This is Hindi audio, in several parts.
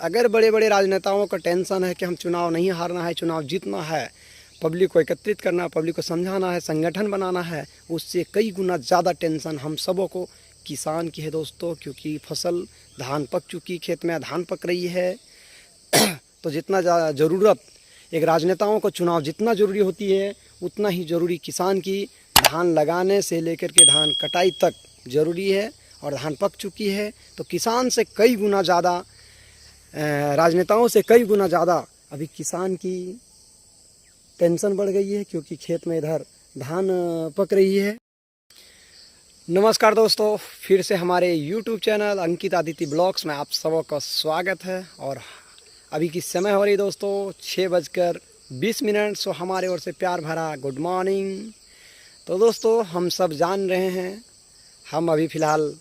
अगर बड़े बड़े राजनेताओं का टेंशन है कि हम चुनाव नहीं हारना है, चुनाव जीतना है, पब्लिक को एकत्रित करना है, पब्लिक को समझाना है, संगठन बनाना है, उससे कई गुना ज़्यादा टेंशन हम सबों को किसान की है दोस्तों। क्योंकि फसल धान पक चुकी, खेत में धान पक रही है तो जितना ज़रूरत एक राजनेताओं को चुनाव जितना ज़रूरी होती है, उतना ही ज़रूरी किसान की धान लगाने से लेकर के धान कटाई तक ज़रूरी है। और धान पक चुकी है तो किसान से कई गुना ज़्यादा, राजनेताओं से कई गुना ज़्यादा अभी किसान की टेंशन बढ़ गई है, क्योंकि खेत में इधर धान पक रही है। नमस्कार दोस्तों, फिर से हमारे YouTube चैनल अंकित आदित्य ब्लॉग्स में आप सबों का स्वागत है। और अभी की समय हो रही दोस्तों 6:20। सो हमारे ओर से प्यार भरा गुड मॉर्निंग। तो दोस्तों हम सब जान रहे हैं, हम अभी फ़िलहाल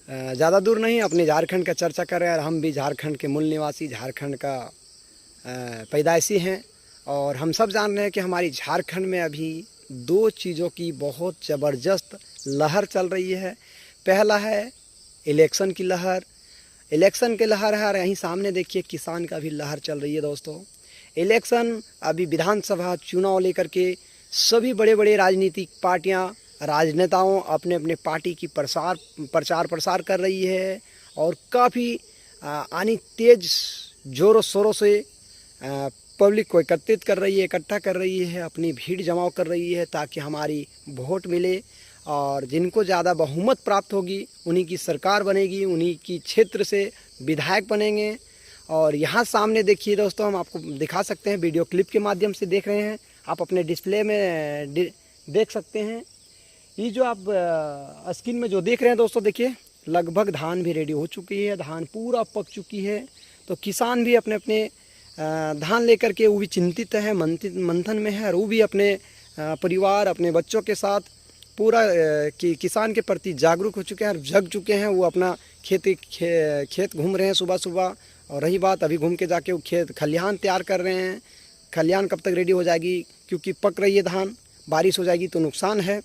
ज़्यादा दूर नहीं अपने झारखंड का चर्चा कर रहे हैं। हम भी झारखंड के मूल निवासी, झारखंड का पैदाइशी हैं। और हम सब जान रहे हैं कि हमारी झारखंड में अभी दो चीज़ों की बहुत ज़बरदस्त लहर चल रही है। पहला है इलेक्शन की लहर, इलेक्शन की लहर है। और यहीं सामने देखिए किसान का भी लहर चल रही है दोस्तों। इलेक्शन अभी विधानसभा चुनाव लेकर के सभी बड़े बड़े राजनीतिक पार्टियां, राजनेताओं अपने अपने पार्टी की प्रचार प्रसार कर रही है। और काफ़ी आनी तेज ज़ोरों शोरों से पब्लिक को एकत्रित कर रही है, इकट्ठा कर रही है, अपनी भीड़ जमाव कर रही है, ताकि हमारी वोट मिले। और जिनको ज़्यादा बहुमत प्राप्त होगी उन्हीं की सरकार बनेगी, उन्हीं की क्षेत्र से विधायक बनेंगे। और यहाँ सामने देखिए दोस्तों, हम आपको दिखा सकते हैं, वीडियो क्लिप के माध्यम से देख रहे हैं, आप अपने डिस्प्ले में देख सकते हैं। ये जो आप स्क्रीन में जो देख रहे हैं दोस्तों, देखिए लगभग धान भी रेडी हो चुकी है, धान पूरा पक चुकी है। तो किसान भी अपने अपने धान लेकर के वो भी चिंतित है, मंथन में है। और वो भी अपने परिवार, अपने बच्चों के साथ पूरा किसान के प्रति जागरूक हो चुके हैं और जग चुके हैं। वो अपना खेत घूम रहे हैं सुबह सुबह। और रही बात, अभी घूम के जाके वो खेत खलिहान तैयार कर रहे हैं। खलिहान कब तक रेडी हो जाएगी, क्योंकि पक रही है धान, बारिश हो जाएगी तो नुकसान है।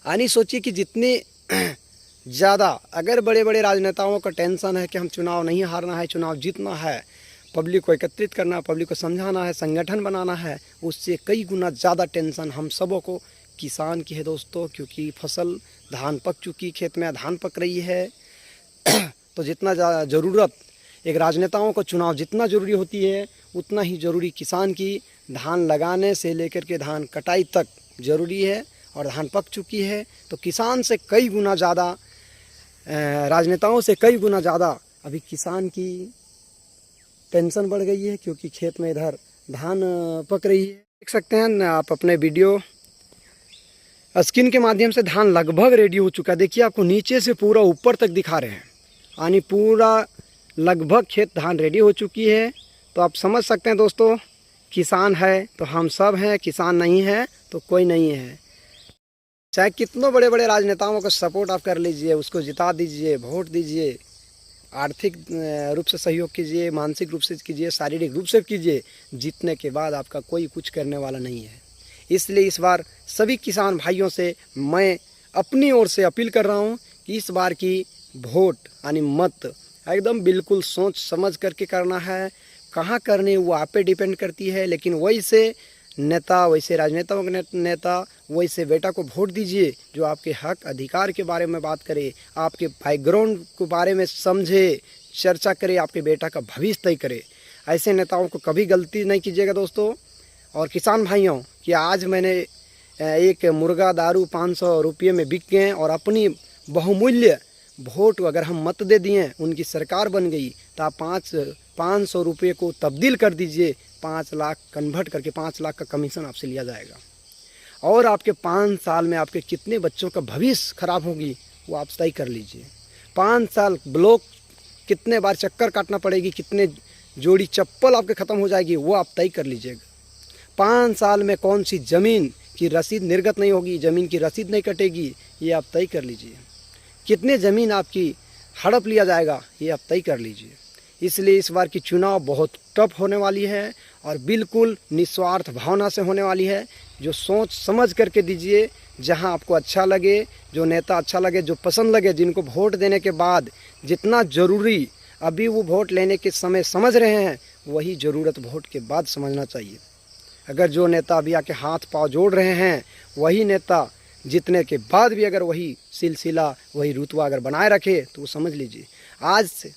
यानी सोचिए कि जितने ज़्यादा अगर बड़े बड़े राजनेताओं का टेंशन है कि हम चुनाव नहीं हारना है, चुनाव जीतना है, पब्लिक को एकत्रित करना, पब्लिक को समझाना है, संगठन बनाना है, उससे कई गुना ज़्यादा टेंशन हम सबों को किसान की है दोस्तों। क्योंकि फसल धान पक चुकी, खेत में धान पक रही है तो जितना ज़रूरत एक राजनेताओं को चुनाव जितना ज़रूरी होती है, उतना ही ज़रूरी किसान की धान लगाने से लेकर के धान कटाई तक ज़रूरी है। और धान पक चुकी है तो किसान से कई गुना ज़्यादा, राजनेताओं से कई गुना ज़्यादा अभी किसान की टेंशन बढ़ गई है, क्योंकि खेत में इधर धान पक रही है। देख सकते हैं आप अपने वीडियो स्क्रीन के माध्यम से, धान लगभग रेडी हो चुका है। देखिए आपको नीचे से पूरा ऊपर तक दिखा रहे हैं, यानी पूरा लगभग खेत धान रेडी हो चुकी है। तो आप समझ सकते हैं दोस्तों, किसान है तो हम सब हैं, किसान नहीं है तो कोई नहीं है। चाहे कितनों बड़े बड़े राजनेताओं का सपोर्ट आप कर लीजिए, उसको जिता दीजिए, वोट दीजिए, आर्थिक रूप से सहयोग कीजिए, मानसिक रूप से कीजिए, शारीरिक रूप से कीजिए, जीतने के बाद आपका कोई कुछ करने वाला नहीं है। इसलिए इस बार सभी किसान भाइयों से मैं अपनी ओर से अपील कर रहा हूं कि इस बार की वोट यानी मत एकदम बिल्कुल सोच समझ करके करना है। कहाँ करनी वो आप पे डिपेंड करती है, लेकिन वैसे नेता, वैसे राजनेताओं के नेता, वैसे बेटा को वोट दीजिए जो आपके हक अधिकार के बारे में बात करे, आपके बैकग्राउंड के बारे में समझे, चर्चा करे, आपके बेटा का भविष्य तय करे। ऐसे नेताओं को कभी गलती नहीं कीजिएगा दोस्तों। और किसान भाइयों, कि आज मैंने एक मुर्गा दारू 500 रुपये में बिक गए और अपनी बहुमूल्य वोट अगर हम मत दे दिए, उनकी सरकार बन गई, तो आप 500 रुपये को तब्दील कर दीजिए, 5 लाख कन्वर्ट करके 5 लाख का कमीशन आपसे लिया जाएगा। और आपके 5 साल में आपके कितने बच्चों का भविष्य खराब होगी वो आप तय कर लीजिए। 5 साल ब्लॉक कितने बार चक्कर काटना पड़ेगी, कितने जोड़ी चप्पल आपके ख़त्म हो जाएगी वो आप तय कर लीजिएगा। 5 साल में कौन सी ज़मीन की रसीद निर्गत नहीं होगी, ज़मीन की रसीद नहीं कटेगी, ये आप तय कर लीजिए। कितने ज़मीन आपकी हड़प लिया जाएगा ये आप तय कर लीजिए। इसलिए इस बार की चुनाव बहुत टफ होने वाली है और बिल्कुल निस्वार्थ भावना से होने वाली है। जो सोच समझ करके दीजिए, जहां आपको अच्छा लगे, जो नेता अच्छा लगे, जो पसंद लगे, जिनको वोट देने के बाद जितना ज़रूरी अभी वो वोट लेने के समय समझ रहे हैं, वही ज़रूरत वोट के बाद समझना चाहिए। अगर जो नेता अभी आके हाथ पांव जोड़ रहे हैं, वही नेता जीतने के बाद भी अगर वही सिलसिला, वही रुतबा अगर बनाए रखे, तो वो समझ लीजिए। आज से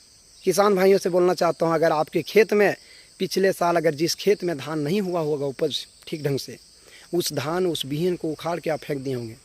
किसान भाइयों से बोलना चाहता हूँ, अगर आपके खेत में पिछले साल अगर जिस खेत में धान नहीं हुआ होगा उपज ठीक ढंग से, उस धान उस बीहन को उखाड़ के आप फेंक दिए होंगे।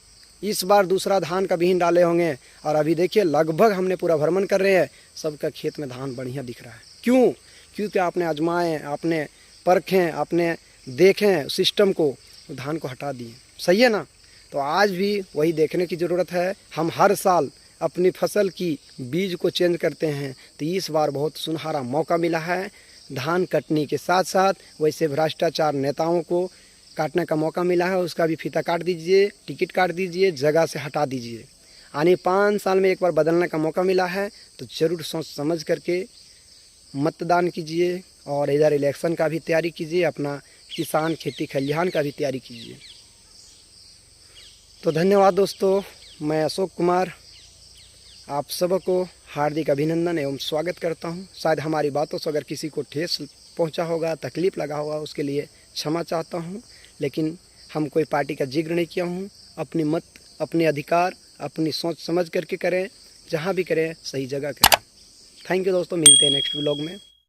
इस बार दूसरा धान का बीहन डाले होंगे, और अभी देखिए लगभग हमने पूरा भ्रमण कर रहे हैं, सबका खेत में धान बढ़िया दिख रहा है। क्यों? क्योंकि आपने आजमाए, आपने परखें, आपने देखें सिस्टम को, धान को हटा दिए। सही है ना? तो आज भी वही देखने की ज़रूरत है। हम हर साल अपनी फसल की बीज को चेंज करते हैं, तो इस बार बहुत सुनहरा मौका मिला है। धान कटने के साथ साथ वैसे भ्रष्टाचार नेताओं को काटने का मौका मिला है, उसका भी फीता काट दीजिए, टिकट काट दीजिए, जगह से हटा दीजिए। आने 5 साल में एक बार बदलने का मौका मिला है, तो ज़रूर सोच समझ करके मतदान कीजिए, और इधर इलेक्शन का भी तैयारी कीजिए, अपना किसान खेती खलिहान का भी तैयारी कीजिए। तो धन्यवाद दोस्तों, मैं अशोक कुमार आप सबको हार्दिक अभिनंदन एवं स्वागत करता हूं। शायद हमारी बातों से अगर किसी को ठेस पहुंचा होगा, तकलीफ़ लगा होगा, उसके लिए क्षमा चाहता हूं। लेकिन हम कोई पार्टी का जिक्र नहीं किया हूं। अपनी मत, अपने अधिकार, अपनी सोच समझ करके करें, जहां भी करें सही जगह करें। थैंक यू दोस्तों, मिलते हैं नेक्स्ट व्लॉग में।